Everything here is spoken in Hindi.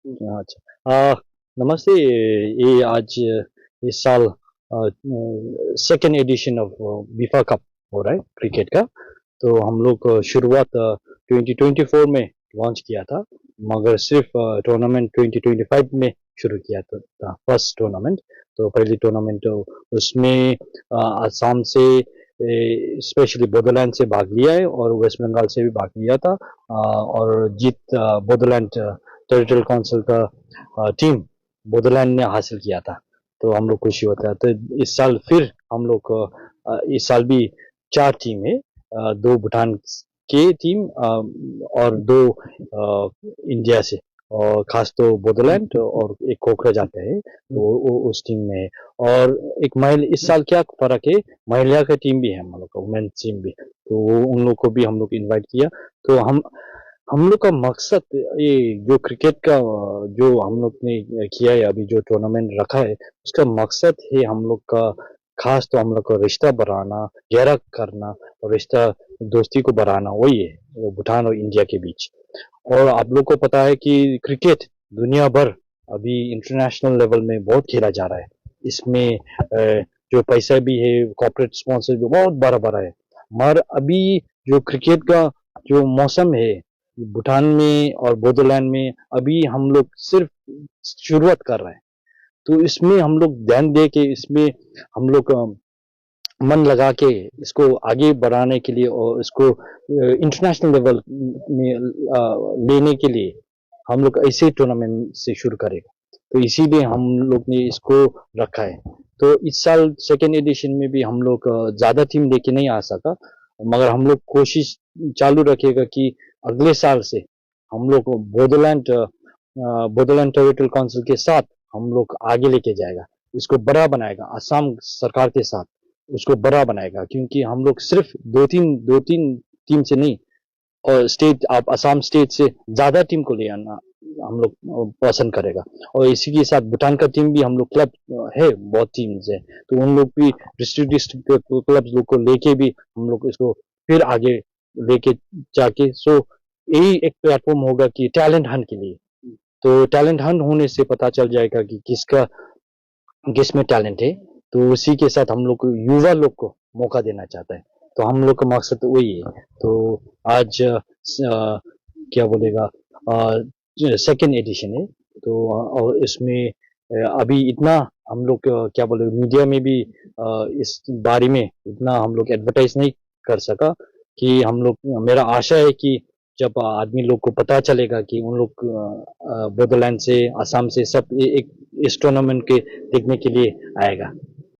अच्छा। नमस्ते। ये आज इस साल सेकेंड एडिशन ऑफ बीफा कप हो रहा है क्रिकेट का। तो हम लोग शुरुआत 2024 में लॉन्च किया था, मगर सिर्फ टूर्नामेंट 2025 में शुरू किया था फर्स्ट टूर्नामेंट। तो पहली टूर्नामेंट उसमें आसाम से स्पेशली बोडोलैंड से भाग लिया है और वेस्ट बंगाल से भी भाग लिया था। और जीत बोडोलैंड टेरिटोरियल काउंसिल का टीम बोडोलैंड ने हासिल किया था। तो हम लोग खुशी होता है। तो इस साल फिर हम लोग इस साल भी 4 टीम है। 2 भूटान के टीम और 2 इंडिया से, और खास तो बोडोलैंड और एक कोकराझार जाते हैं, वो उस टीम में है। और एक महिला इस साल क्या फर्क है, महिला का टीम भी है हम लोग का, वुमेन्स टीम भी। तो उन लोग को भी हम लोग इनवाइट किया। तो हम लोग का मकसद ये जो क्रिकेट का जो हम लोग ने किया है, अभी जो टूर्नामेंट रखा है, उसका मकसद है हम लोग का खास तो हम लोग का रिश्ता बढ़ाना, गहरा करना और रिश्ता दोस्ती को बढ़ाना, वही है भूटान और इंडिया के बीच। और आप लोग को पता है कि क्रिकेट दुनिया भर अभी इंटरनेशनल लेवल में बहुत खेला जा रहा है। इसमें जो पैसा भी है, कॉर्पोरेट स्पॉन्सर भी बहुत बड़ा बड़ा है। मगर अभी जो क्रिकेट का जो मौसम है भूटान में और बोडोलैंड में, अभी हम लोग सिर्फ शुरुआत कर रहे हैं। तो इसमें हम लोग ध्यान दे के इसमें हम लोग मन लगा के इसको आगे बढ़ाने के लिए और इसको इंटरनेशनल लेवल में लेने के लिए हम लोग ऐसे टूर्नामेंट से शुरू करेगा। तो इसीलिए हम लोग ने इसको रखा है। तो इस साल सेकेंड एडिशन में भी हम लोग ज्यादा टीम लेके नहीं आ सका, मगर हम लोग कोशिश चालू रखेगा कि अगले साल से हम लोग बोडोलैंड बोडोलैंड टेरिटोरियल काउंसिल के साथ हम लोग आगे लेके जाएगा, इसको बड़ा बनाएगा असम सरकार के साथ, उसको बड़ा बनाएगा। क्योंकि हम लोग सिर्फ दो तीन टीम से नहीं, और स्टेट आप असम स्टेट से ज्यादा टीम को ले आना हम लोग पसंद करेगा। और इसी के साथ भूटान का टीम भी हम लोग क्लब है, बहुत टीम है, तो उन लोग भी डिस्ट्रिक्ट डिस्ट्रिक्ट क्लब लोग को लेके भी हम लोग इसको फिर आगे लेके जाके। सो यही एक प्लेटफॉर्म होगा कि टैलेंट हंट के लिए। तो टैलेंट हंट होने से पता चल जाएगा कि किस में टैलेंट है। तो उसी के साथ हम लोग युवा लोग को मौका देना चाहता है। तो हम लोग का मकसद वही है। तो आज क्या बोलेगा, सेकेंड एडिशन है। तो और इसमें अभी इतना हम लोग क्या बोले मीडिया में भी इस बारे में इतना हम लोग एडवर्टाइज नहीं कर सका। कि हम लोग मेरा आशा है कि जब आदमी लोग को पता चलेगा कि उन लोग बोडोलैंड से असम से सब एक इस टूर्नामेंट के देखने के लिए आएगा।